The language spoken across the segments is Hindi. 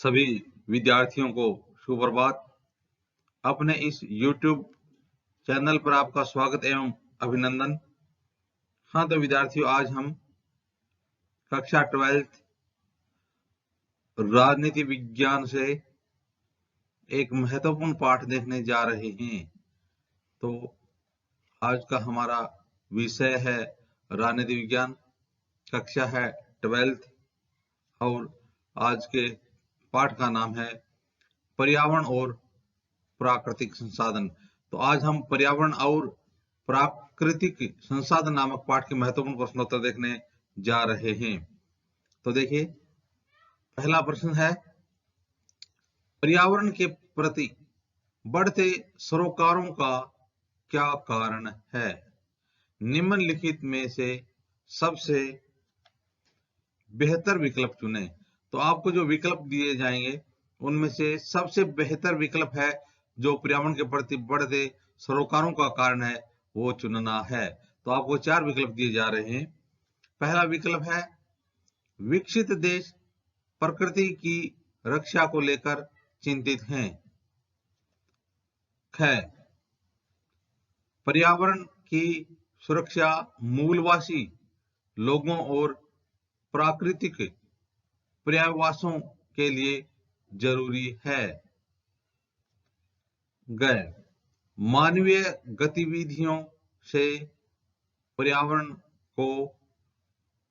सभी विद्यार्थियों को सुप्रभात। अपने इस YouTube चैनल पर आपका स्वागत एवं अभिनंदन। हाँ तो विद्यार्थियों, आज हम कक्षा 12th राजनीति विज्ञान से एक महत्वपूर्ण पाठ देखने जा रहे हैं। तो आज का हमारा विषय है राजनीति विज्ञान, कक्षा है 12th और आज के पाठ का नाम है पर्यावरण और प्राकृतिक संसाधन। तो आज हम पर्यावरण और प्राकृतिक संसाधन नामक पाठ के महत्वपूर्ण प्रश्नोत्तर देखने जा रहे हैं। तो देखिए, पहला प्रश्न है, पर्यावरण के प्रति बढ़ते सरोकारों का क्या कारण है? निम्नलिखित में से सबसे बेहतर विकल्प चुनें। तो आपको जो विकल्प दिए जाएंगे उनमें से सबसे बेहतर विकल्प है जो पर्यावरण के प्रति बढ़ते सरोकारों का कारण है वो चुनना है। तो आपको 4 विकल्प दिए जा रहे हैं। पहला विकल्प है, विकसित देश प्रकृति की रक्षा को लेकर चिंतित हैं। ख, पर्यावरण की सुरक्षा मूलवासी लोगों और प्राकृतिक पर्यावरणों के लिए जरूरी है। ग, मानवीय गतिविधियों से पर्यावरण को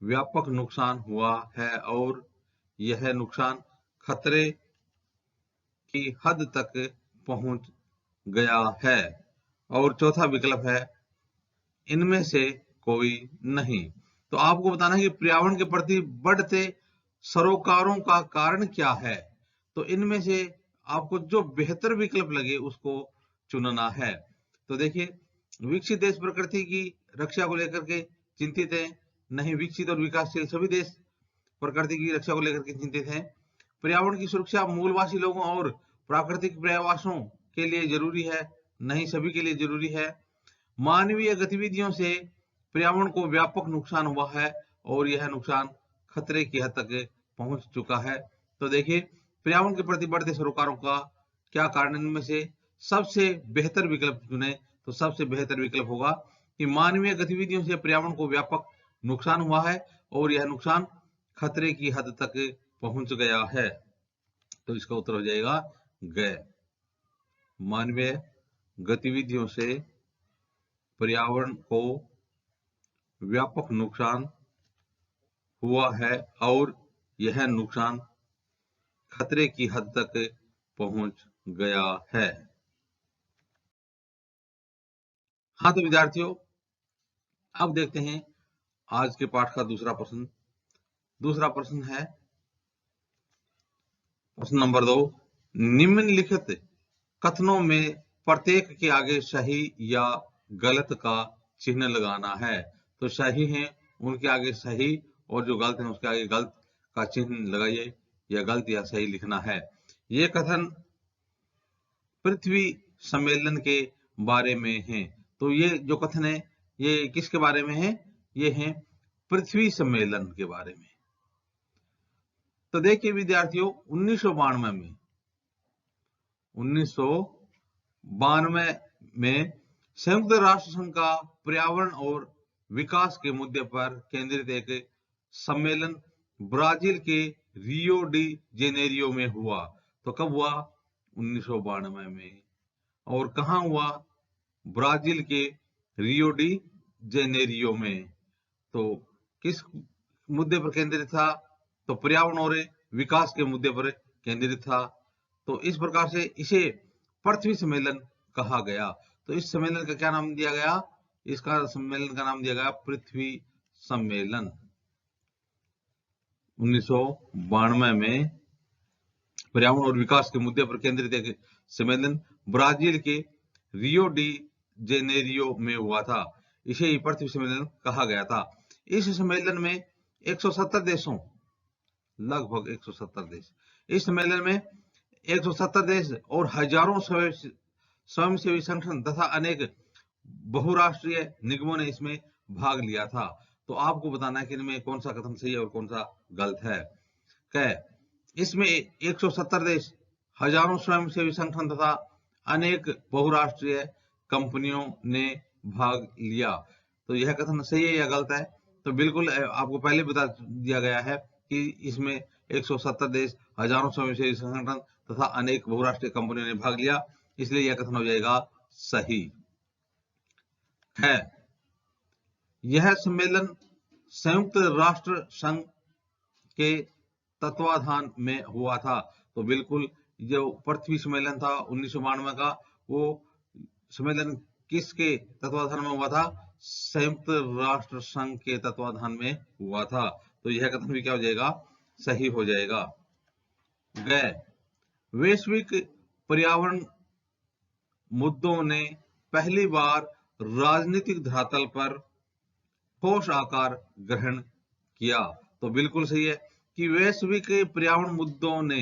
व्यापक नुकसान हुआ है और यह नुकसान खतरे की हद तक पहुंच गया है। और चौथा विकल्प है, इनमें से कोई नहीं। तो आपको बताना है कि पर्यावरण के प्रति बढ़ते सरोकारों का कारण क्या है। तो इनमें से आपको जो बेहतर विकल्प लगे उसको चुनना है। तो देखिए, विकसित देश प्रकृति की रक्षा को लेकर के चिंतित है। नहीं, विकसित और विकासशील सभी देश प्रकृति की रक्षा को लेकर के चिंतित हैं। पर्यावरण की सुरक्षा मूलवासी लोगों और प्राकृतिक पर्यावरणों के लिए जरूरी है। नहीं, सभी के लिए जरूरी है। मानवीय गतिविधियों से पर्यावरण को व्यापक नुकसान हुआ है और यह नुकसान खतरे की हद तक पहुंच चुका है। तो देखिए, पर्यावरण के प्रति बढ़ते सरोकारों का क्या कारण, इनमें से सबसे बेहतर विकल्प चुने। तो सबसे बेहतर विकल्प होगा कि मानवीय गतिविधियों से पर्यावरण को व्यापक नुकसान हुआ है और यह नुकसान खतरे की हद तक पहुंच गया है। तो इसका उत्तर हो जाएगा ग, मानवीय गतिविधियों से पर्यावरण को व्यापक नुकसान हुआ है और यह नुकसान खतरे की हद तक पहुंच गया है। हाँ तो विद्यार्थियों, अब देखते हैं आज के पाठ का दूसरा प्रश्न। दूसरा प्रश्न है प्रश्न नंबर 2, निम्नलिखित कथनों में प्रत्येक के आगे सही या गलत का चिन्ह लगाना है। तो सही है उनके आगे सही और जो गलत है उसके आगे गलत का चिन्ह लगाइए, या गलत या सही लिखना है। ये कथन पृथ्वी सम्मेलन के बारे में है। तो ये जो कथन है ये किसके बारे में है? ये है पृथ्वी सम्मेलन के बारे में। तो देखिए विद्यार्थियों, 1992 में संयुक्त राष्ट्र संघ का पर्यावरण और विकास के मुद्दे पर केंद्रित एक सम्मेलन ब्राजील के रियो डी जेनेरियो में हुआ। तो कब हुआ? 1992 में। और कहाँ हुआ? ब्राजील के रियो डी जेनेरियो में। तो किस मुद्दे पर केंद्रित था? तो पर्यावरण और विकास के मुद्दे पर केंद्रित था। तो इस प्रकार से इसे पृथ्वी सम्मेलन कहा गया। तो इस सम्मेलन का क्या नाम दिया गया? इसका सम्मेलन का नाम दिया गया पृथ्वी सम्मेलन। 1992 में पर्यावरण और विकास के मुद्दे पर केंद्रित एक सम्मेलन ब्राजील के रियो डी जेनेरियो में हुआ था। इसे ही पृथ्वी सम्मेलन कहा गया था। इस सम्मेलन में 170 देशों, लगभग 170 देश, इस सम्मेलन में 170 देश और हजारों स्वयंसेवी संगठन तथा अनेक बहुराष्ट्रीय निगमों ने इसमें भाग लिया था। तो आपको बताना है कि इनमें कौन सा कथन सही है और कौन सा गलत है। इसमें 170 देश, हजारों स्वयंसेवी संगठन तथा अनेक बहुराष्ट्रीय कंपनियों ने भाग लिया। तो यह कथन सही है या गलत है? तो बिल्कुल आपको पहले बता दिया गया है कि इसमें 170 देश, हजारों स्वयंसेवी संगठन तथा अनेक बहुराष्ट्रीय कंपनियों ने भाग लिया, इसलिए यह कथन हो जाएगा सही है। यह सम्मेलन संयुक्त राष्ट्र संघ के तत्वाधान में हुआ था। तो बिल्कुल जो पृथ्वी सम्मेलन था 1992 का, वो सम्मेलन किसके तत्वाधान में हुआ था? संयुक्त राष्ट्र संघ के तत्वाधान में हुआ था। तो यह कथन भी क्या हो जाएगा? सही हो जाएगा। वैश्विक पर्यावरण मुद्दों ने पहली बार राजनीतिक धरातल पर ठोस आकार ग्रहण किया। तो बिल्कुल सही है कि वैश्विक पर्यावरण मुद्दों ने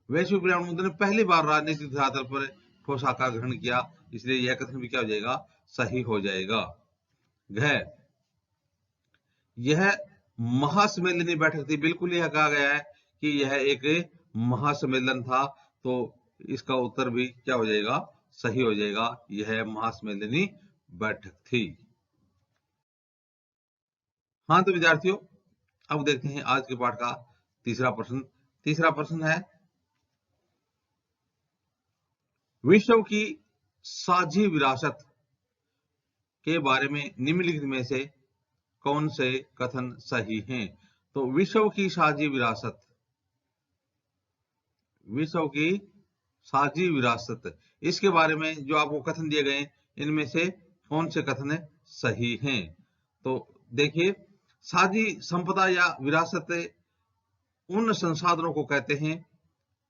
पहली बार राजनीतिक धरातल पर ठोस आकार ग्रहण किया, इसलिए यह कथन भी क्या हो जाएगा? सही हो जाएगा। यह महासम्मेलनी बैठक थी। बिल्कुल यह कहा गया है कि यह एक महासम्मेलन था, तो इसका उत्तर भी क्या हो जाएगा? सही हो जाएगा। यह महासम्मेलनी बैठक थी। हाँ तो विद्यार्थियों, अब देखते हैं आज के पाठ का तीसरा प्रश्न। तीसरा प्रश्न है, विश्व की साझी विरासत के बारे में निम्नलिखित में से कौन से कथन सही हैं? तो विश्व की साझी विरासत, इसके बारे में जो आपको कथन दिए गए, इनमें से कौन से कथन सही हैं? तो देखिए, साझी संपदा या विरासत उन संसाधनों को कहते हैं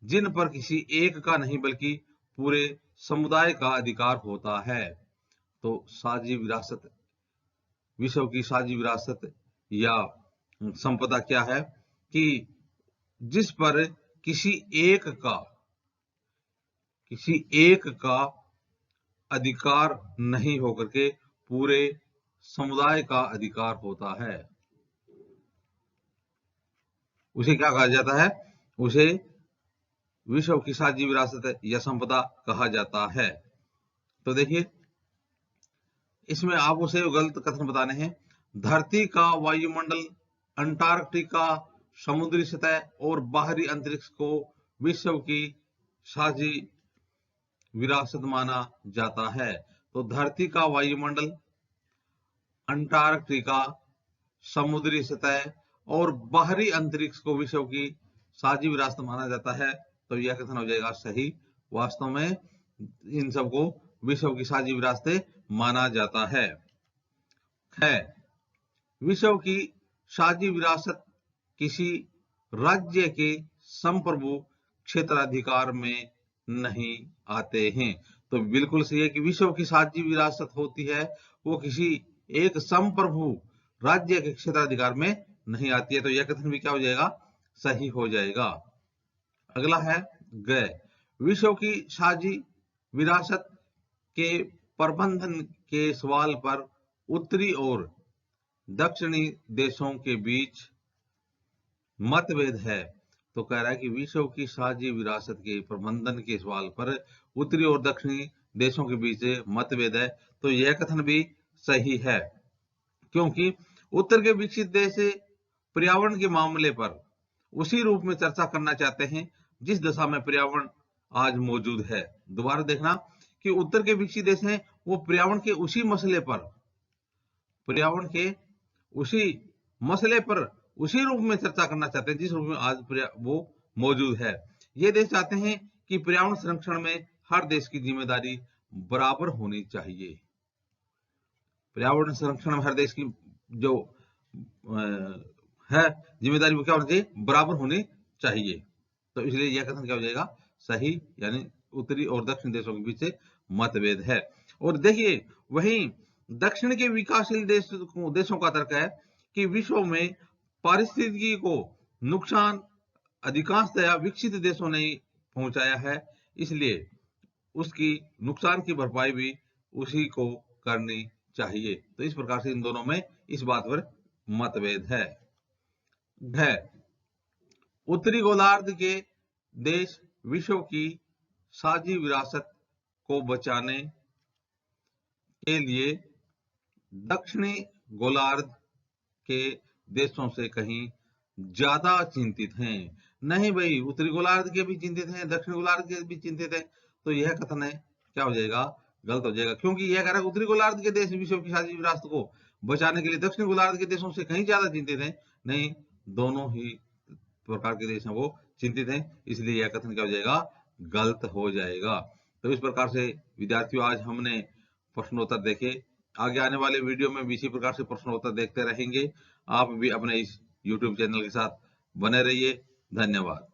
जिन पर किसी एक का नहीं बल्कि पूरे समुदाय का अधिकार होता है। तो साझी विरासत, विश्व की साझी विरासत या संपदा क्या है? कि जिस पर किसी एक का अधिकार नहीं होकर के पूरे समुदाय का अधिकार होता है, उसे क्या कहा जाता है? उसे विश्व की साझी विरासत या संपदा कहा जाता है। तो देखिए, इसमें आपको सही गलत कथन बताने हैं। धरती का वायुमंडल, अंटार्कटिका, समुद्री सतह और बाहरी अंतरिक्ष को विश्व की साझी विरासत माना जाता है। तो धरती का वायुमंडल, अंटार्कटिका, समुद्री सतह और बाहरी अंतरिक्ष को विश्व की साझी विरासत माना जाता है। तो यह कथन हो जाएगा सही। वास्तव में इन सबको विश्व की साझी विरासत माना जाता है। विश्व की साझी विरासत किसी राज्य के संप्रभु क्षेत्राधिकार में नहीं आते हैं। तो बिल्कुल सही है कि विश्व की साझी विरासत होती है, वो किसी एक संप्रभु राज्य के क्षेत्राधिकार में नहीं आती है। तो यह कथन भी क्या हो जाएगा? सही हो जाएगा। अगला है विश्व की साझी विरासत के प्रबंधन के सवाल पर उत्तरी और दक्षिणी देशों के बीच मतभेद है। तो कह रहा है कि विश्व की साझी विरासत के प्रबंधन के सवाल पर उत्तरी और दक्षिणी देशों के बीच मतभेद है। तो यह कथन भी सही है, क्योंकि उत्तर के विकसित देश पर्यावरण के मामले पर उसी रूप में चर्चा करना चाहते हैं जिस दशा में पर्यावरण आज मौजूद है। दोबारा देखना कि उत्तर के विकसित देश हैं, वो पर्यावरण के उसी मसले पर उसी रूप में चर्चा करना चाहते हैं जिस रूप में आज वो मौजूद है। ये देश चाहते हैं कि पर्यावरण संरक्षण में हर देश की जिम्मेदारी बराबर होनी चाहिए। पर्यावरण संरक्षण में हर देश की जो है जिम्मेदारी, वो क्या होनी चाहिए? बराबर होनी चाहिए। तो इसलिए यह कथन क्या हो जाएगा? सही, यानी उत्तरी और दक्षिण देशों के बीच मतभेद है। और देखिए, वहीं दक्षिण के विकासशील देशों का तर्क है कि विश्व में पारिस्थितिकी को नुकसान अधिकांशतया विकसित देशों ने पहुंचाया है, इसलिए उसकी नुकसान की भरपाई भी उसी को करनी चाहिए। तो इस प्रकार से इन दोनों में इस बात पर मतभेद है। उत्तरी गोलार्ध के देश विश्व की साझी विरासत को बचाने के लिए दक्षिणी गोलार्ध के देशों से कहीं ज्यादा चिंतित हैं। नहीं भाई, उत्तरी गोलार्ध के भी चिंतित हैं, दक्षिण गोलार्ध के भी चिंतित हैं, तो यह कथन है क्या हो जाएगा, गलत हो जाएगा, क्योंकि यह कह रहा है उत्तरी गोलार्ध के देश विश्व की साझी विरासत को बचाने के लिए दक्षिण गोलार्ध के देशों से कहीं ज्यादा चिंतित हैं। नहीं, दोनों ही प्रकार के देश हैं वो चिंतित हैं, इसलिए यह कथन क्या हो जाएगा, गलत हो जाएगा। तो इस प्रकार से विद्यार्थियों आज हमने प्रश्नोत्तर देखे। आगे आने वाले वीडियो में भी इसी प्रकार से प्रश्नोत्तर देखते रहेंगे। आप भी अपने इस YouTube चैनल के साथ बने रहिए। धन्यवाद।